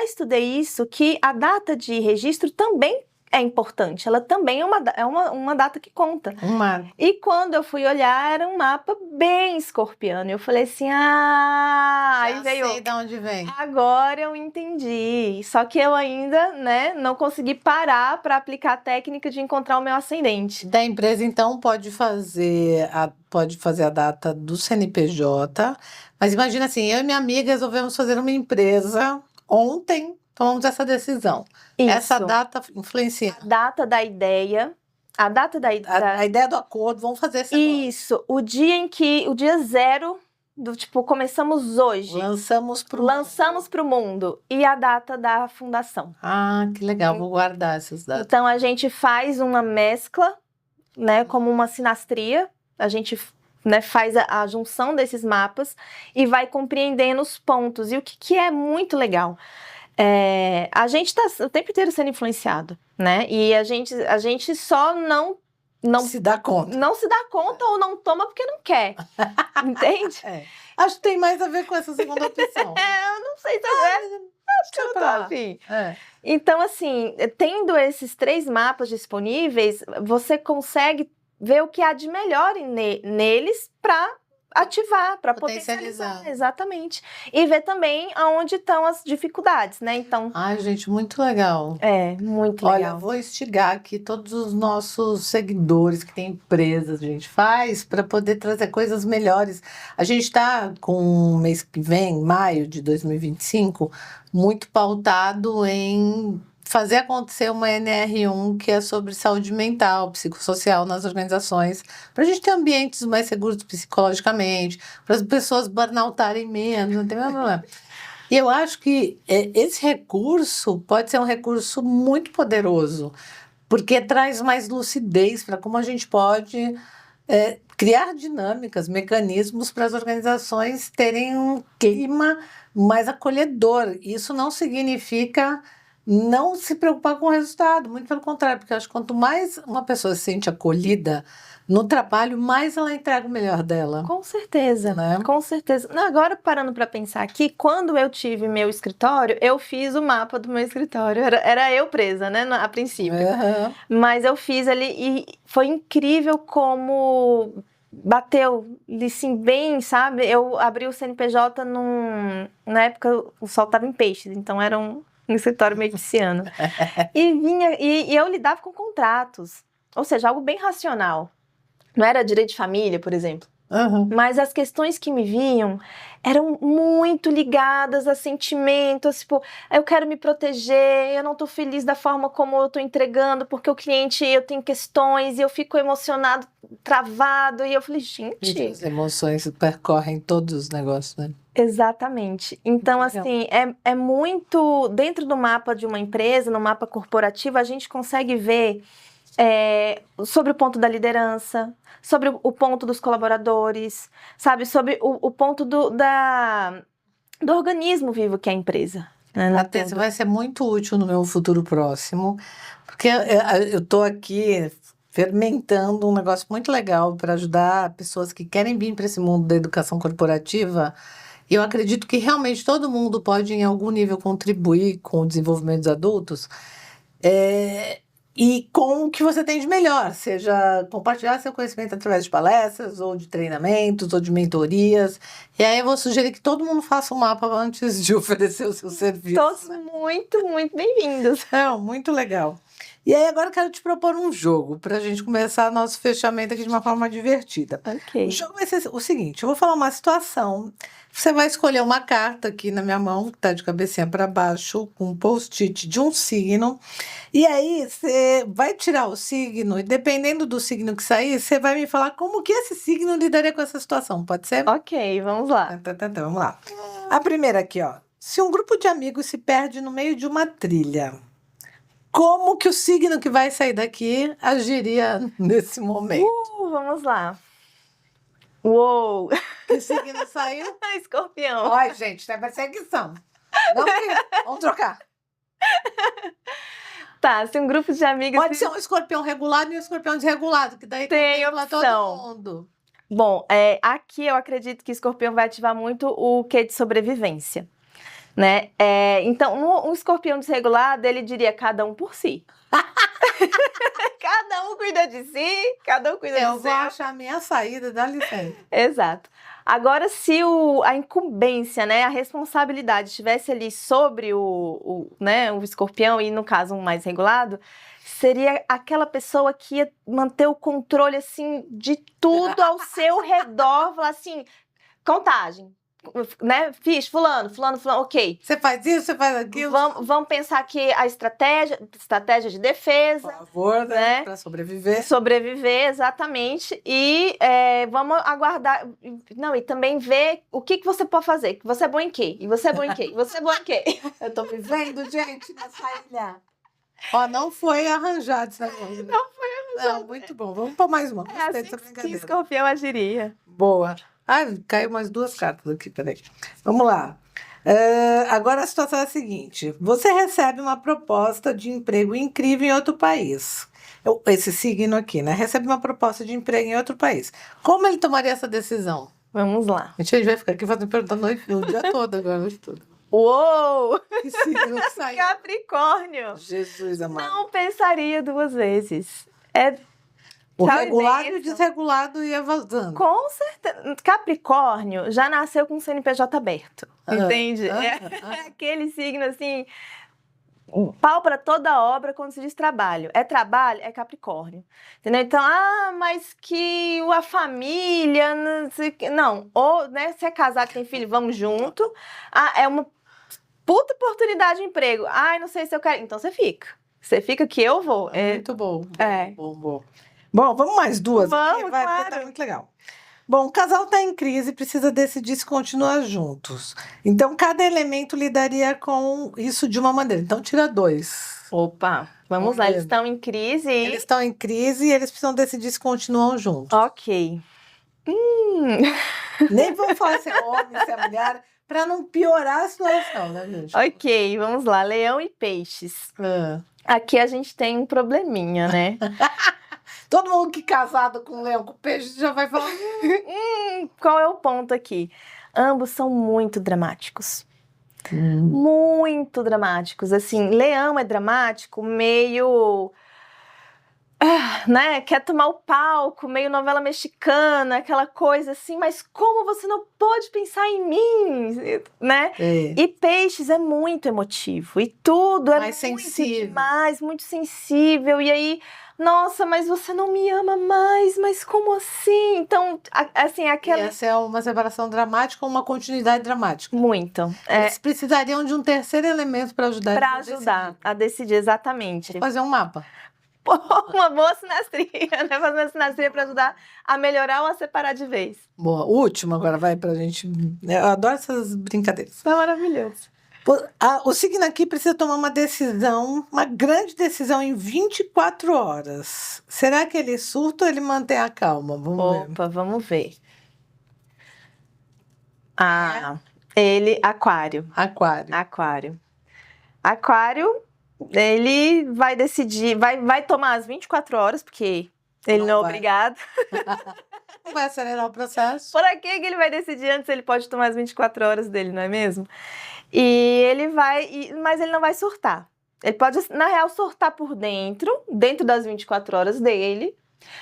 estudei isso, que a data de registro também é importante. Ela também é uma data que conta. E quando eu fui olhar, era um mapa bem escorpiano. Eu falei assim, aí veio... sei de onde vem. Agora eu entendi. Só que eu ainda, né, não consegui parar para aplicar a técnica de encontrar o meu ascendente. Da empresa, então, pode fazer a data do CNPJ. Mas imagina assim, eu e minha amiga resolvemos fazer uma empresa ontem, tomamos essa decisão. Isso. Essa data influencia. A data da ideia. A data da A ideia do acordo, vamos fazer esse negócio. Isso, o dia 0 do tipo, começamos hoje. Lançamos pro mundo. E a data da fundação. Ah, que legal, vou guardar essas datas. Então, a gente faz uma mescla, né, como uma sinastria. A gente, né, faz a junção desses mapas e vai compreendendo os pontos. E o que é muito legal? A gente está o tempo inteiro sendo influenciado, né? E a gente só não se dá conta. Não se dá conta ou não toma porque não quer. Entende? Acho que tem mais a ver com essa segunda opção. Eu não sei se acho que eu não tô afim. Então, assim, tendo esses 3 mapas disponíveis, você consegue ver o que há de melhor neles para ativar, para potencializar. Exatamente. E ver também aonde estão as dificuldades, né? Então. Ai, gente, muito legal. Muito legal. Olha, vou instigar aqui todos os nossos seguidores que têm empresas, a gente faz para poder trazer coisas melhores. A gente está com o mês que vem, maio de 2025, muito pautado em fazer acontecer uma NR1 que é sobre saúde mental, psicossocial nas organizações, para a gente ter ambientes mais seguros psicologicamente, para as pessoas burnoutarem menos, não tem mais problema. E eu acho que esse recurso pode ser um recurso muito poderoso, porque traz mais lucidez para como a gente pode criar dinâmicas, mecanismos para as organizações terem um clima mais acolhedor. Isso não significa não se preocupar com o resultado, muito pelo contrário, porque eu acho que quanto mais uma pessoa se sente acolhida no trabalho, mais ela entrega o melhor dela. Com certeza, né? Com certeza. Não, agora, parando para pensar aqui, quando eu tive meu escritório, eu fiz o mapa do meu escritório. Era eu presa, né, a princípio. Mas eu fiz ali e foi incrível como bateu, assim, bem, sabe? Eu abri o CNPJ na época o sol estava em peixes, então era um escritório meio pisciano. E eu lidava com contratos, ou seja, algo bem racional. Não era direito de família, por exemplo. Mas as questões que me vinham eram muito ligadas a sentimentos, tipo, eu quero me proteger, eu não tô feliz da forma como eu tô entregando, porque o cliente, eu tenho questões, e eu fico emocionado, travado, e eu falei, gente... As emoções percorrem todos os negócios, né? Exatamente. Então, assim, é muito... Dentro do mapa de uma empresa, no mapa corporativo, a gente consegue ver sobre o ponto da liderança, sobre o ponto dos colaboradores, sabe? Sobre o ponto do organismo vivo que é a empresa. Até vai ser muito útil no meu futuro próximo, porque eu estou aqui fermentando um negócio muito legal para ajudar pessoas que querem vir para esse mundo da educação corporativa. E eu acredito que realmente todo mundo pode, em algum nível, contribuir com o desenvolvimento dos adultos. E com o que você tem de melhor, seja compartilhar seu conhecimento através de palestras, ou de treinamentos, ou de mentorias. E aí eu vou sugerir que todo mundo faça um mapa antes de oferecer o seu serviço. Todos muito, muito bem-vindos. Muito legal. E aí agora eu quero te propor um jogo, para a gente começar nosso fechamento aqui de uma forma divertida. Ok. O jogo vai ser o seguinte, eu vou falar uma situação, você vai escolher uma carta aqui na minha mão, que está de cabecinha para baixo, com um post-it de um signo, e aí você vai tirar o signo, e dependendo do signo que sair, você vai me falar como que esse signo lidaria com essa situação, pode ser? Ok, vamos lá. Vamos lá. A primeira aqui, ó. Se um grupo de amigos se perde no meio de uma trilha, como que o signo que vai sair daqui agiria nesse momento? Vamos lá. Uou! Que signo saiu? Escorpião. Olha, gente, tá perseguição. Vamos trocar. Tá, se um grupo de amigos... Pode ser um escorpião regulado e um escorpião desregulado, que daí tem opção. Todo mundo. Bom, aqui eu acredito que escorpião vai ativar muito o quê de sobrevivência. Né? Então, um escorpião desregulado, ele diria cada um por si. Cada um cuida de si, cada um cuida do seu. Eu vou achar a minha saída, dá licença. Exato. Agora, se a incumbência, né, a responsabilidade estivesse ali sobre o escorpião, e no caso um mais regulado, seria aquela pessoa que ia manter o controle assim, de tudo ao seu redor, falar assim, contagem. né? Fiz, fulano, ok. Você faz isso, você faz aquilo. Vamos pensar aqui a estratégia de defesa. Por favor, né? Para sobreviver. Sobreviver, exatamente. E vamos aguardar. Não, e também ver o que você pode fazer. Você é bom em quê? E você é bom em quê? E você é bom em quê? Eu tô me vendo, gente, nessa ilha. Ó, não foi arranjado esse negócio. Não foi arranjado. Não, muito bom. Vamos para mais uma. É Gostei assim dessa que brincadeira. escorpião agiria. Boa. Ai, caiu mais 2 cartas aqui, peraí. Vamos lá. Agora a situação é a seguinte: você recebe uma proposta de emprego incrível em outro país. Esse signo aqui, né? Recebe uma proposta de emprego em outro país. Como ele tomaria essa decisão? Vamos lá. A gente vai ficar aqui fazendo pergunta o dia todo agora, a noite toda. Uou! Que signo que saiu? Capricórnio! Jesus amado. Não pensaria 2 vezes. O Tchau e regulado e o bênção. desregulado ia vazando. Com certeza. Capricórnio já nasceu com o CNPJ aberto. Entende? É aquele signo assim. Pau para toda obra quando se diz trabalho. É trabalho? É Capricórnio. Entendeu? Então, mas que a família. Não, sei o quê. Não. Ou, né, se é casado, tem filho, vamos junto. É uma puta oportunidade de emprego. Não sei se eu quero. Então você fica. Você fica que eu vou. Muito bom. É. Bom. Bom, vamos mais 2 aqui, Vamos, vai, porque claro. tá muito legal. Bom, o casal está em crise e precisa decidir se continua juntos. Então, cada elemento lidaria com isso de uma maneira. Então, tira 2. Opa, vamos lá. Eles estão em crise. Eles estão em crise e eles precisam decidir se continuam juntos. Ok. Nem vamos falar se é homem, se é mulher, para não piorar a situação, né, gente? Ok, vamos lá. Leão e peixes. Aqui a gente tem um probleminha, né? Todo mundo que casado com leão, com peixe, já vai falar. Qual é o ponto aqui? Ambos são muito dramáticos. Muito dramáticos. Assim, leão é dramático, meio... né? Quer tomar o palco, meio novela mexicana, aquela coisa assim, mas como você não pode pensar em mim, né? E peixes é muito emotivo, e tudo é mais muito sensível. demais, muito sensível, e aí, nossa, mas você não me ama mais, mas como assim? Então, assim, aquela... E essa é uma separação dramática ou uma continuidade dramática? Muito. Eles precisariam de um terceiro elemento para ajudar Para ajudar a decidir, exatamente. Fazer um mapa. Uma boa sinastria, né? Fazer uma sinastria para ajudar a melhorar ou a separar de vez. Boa. Último agora vai pra gente. Eu adoro essas brincadeiras. Isso é maravilhoso. O signo aqui precisa tomar uma decisão, uma grande decisão em 24 horas. Será que ele surta ou ele mantém a calma? Vamos ver. Ele, Aquário. Aquário, ele vai decidir, vai tomar as 24 horas, porque ele não é obrigado. Vai acelerar o processo. Por aqui que ele vai decidir antes, ele pode tomar as 24 horas dele, não é mesmo? E ele mas ele não vai surtar. Ele pode, na real, surtar por dentro das 24 horas dele,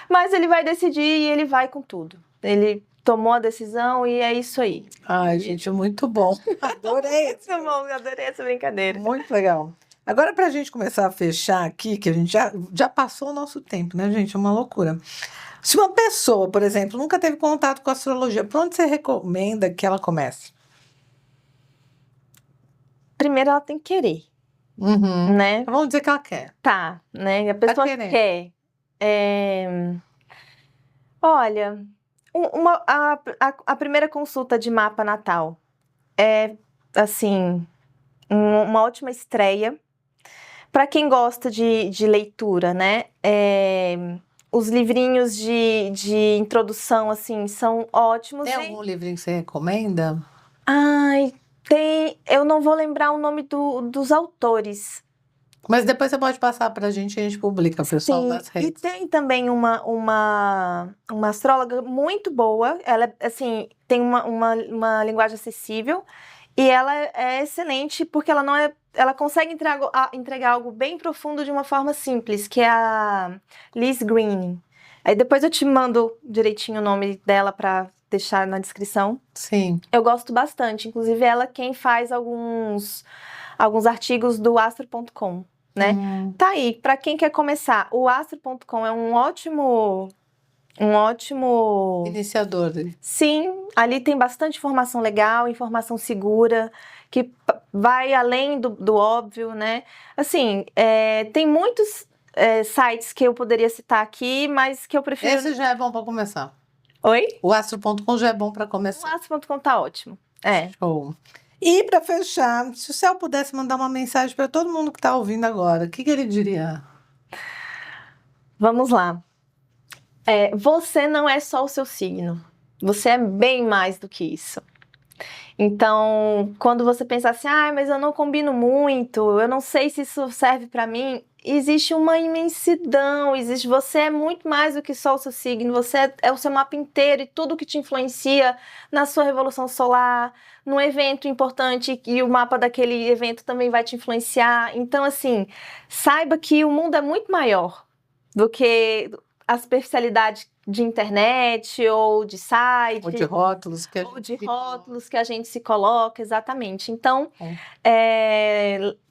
mas ele vai decidir e ele vai com tudo. Ele tomou a decisão e é isso aí. Ai, gente, muito bom. Adorei. Muito bom, adorei essa brincadeira. Muito legal. Agora, para a gente começar a fechar aqui, que a gente já passou o nosso tempo, né, gente? É uma loucura. Se uma pessoa, por exemplo, nunca teve contato com a astrologia, por onde você recomenda que ela comece? Primeiro, ela tem que querer, né? Vamos dizer que ela quer. Tá, né? A pessoa quer. Olha, a primeira consulta de mapa natal é, assim, uma ótima estreia. Para quem gosta de leitura, né? Os livrinhos de introdução, assim, são ótimos. Tem algum livrinho que você recomenda? Ai, tem. Eu não vou lembrar o nome dos autores. Mas depois você pode passar pra gente e a gente publica, pessoal, nas redes. E tem também uma astróloga muito boa. Ela, assim, tem uma linguagem acessível. E ela é excelente porque ela consegue entregar algo bem profundo de uma forma simples, que é a Liz Green. Aí depois eu te mando direitinho o nome dela para deixar na descrição. Sim. Eu gosto bastante. Inclusive, ela quem faz alguns artigos do astro.com, né? Tá aí, para quem quer começar, o astro.com é um ótimo um ótimo Iniciador. Sim, ali tem bastante informação legal, informação segura, que vai além do óbvio, né? Assim, tem muitos sites que eu poderia citar aqui, mas que eu prefiro... Esse já é bom para começar. Oi? O astro.com já é bom para O começar. astro.com tá ótimo. Show. E para fechar, se o Céu pudesse mandar uma mensagem para todo mundo que está ouvindo agora, o que ele diria? Vamos lá. Você não é só o seu signo. Você é bem mais do que isso. Então, quando você pensa assim, mas eu não combino muito, eu não sei se isso serve para mim, existe uma imensidão, você é muito mais do que só o seu signo, você é o seu mapa inteiro e tudo que te influencia na sua revolução solar, num evento importante e o mapa daquele evento também vai te influenciar. Então, assim, saiba que o mundo é muito maior do que a superficialidade de internet ou de site. Ou de rótulos Que a gente se coloca, exatamente. Então,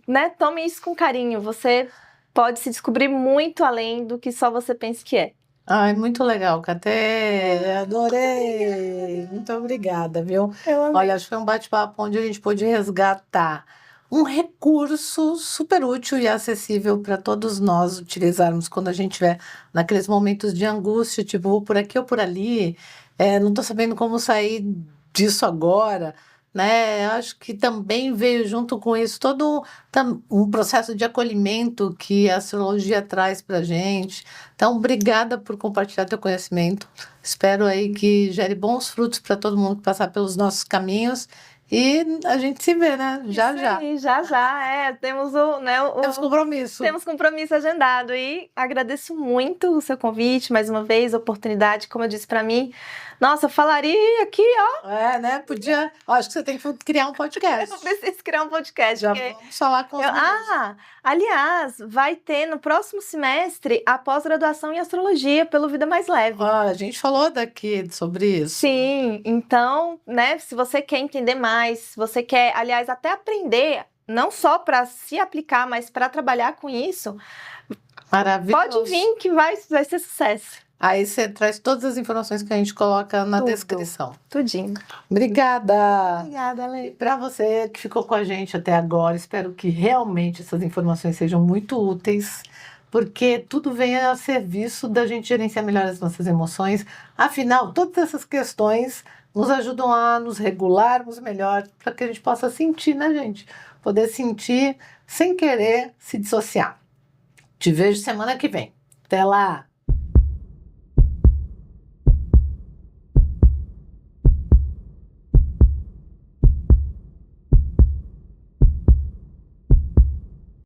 né, tome isso com carinho. Você pode se descobrir muito além do que só você pensa que é. Ai, muito legal, Caté. Adorei. Muito obrigada, viu? Eu amei. Olha, acho que foi um bate-papo onde a gente pôde resgatar um recurso super útil e acessível para todos nós utilizarmos quando a gente estiver naqueles momentos de angústia, tipo, vou por aqui ou por ali, não estou sabendo como sair disso agora, né? Acho que também veio junto com isso todo um processo de acolhimento que a astrologia traz para a gente. Então, obrigada por compartilhar teu conhecimento. Espero aí que gere bons frutos para todo mundo que passar pelos nossos caminhos. E a gente se vê, né? Já, já. Sim, já. Temos Temos compromisso. Temos compromisso agendado. E agradeço muito o seu convite, mais uma vez, a oportunidade, como eu disse para mim. Nossa, eu falaria aqui, ó. Né? Podia. Acho que você tem que criar um podcast. Eu preciso criar um podcast. Já vamos falar com os aliás, vai ter no próximo semestre a pós-graduação em astrologia pelo Vida Mais Leve. A gente falou daqui sobre isso. Sim, então, né, se você quer entender mais, se você quer, aliás, até aprender, não só para se aplicar, mas para trabalhar com isso, maravilhoso. Pode vir que vai ser sucesso. Aí você traz todas as informações que a gente coloca na descrição. Tudinho. Obrigada. Obrigada, Ale. E para você que ficou com a gente até agora, espero que realmente essas informações sejam muito úteis, porque tudo vem a serviço da gente gerenciar melhor as nossas emoções. Afinal, todas essas questões nos ajudam a nos regularmos melhor, para que a gente possa sentir, né, gente? Poder sentir sem querer se dissociar. Te vejo semana que vem. Até lá!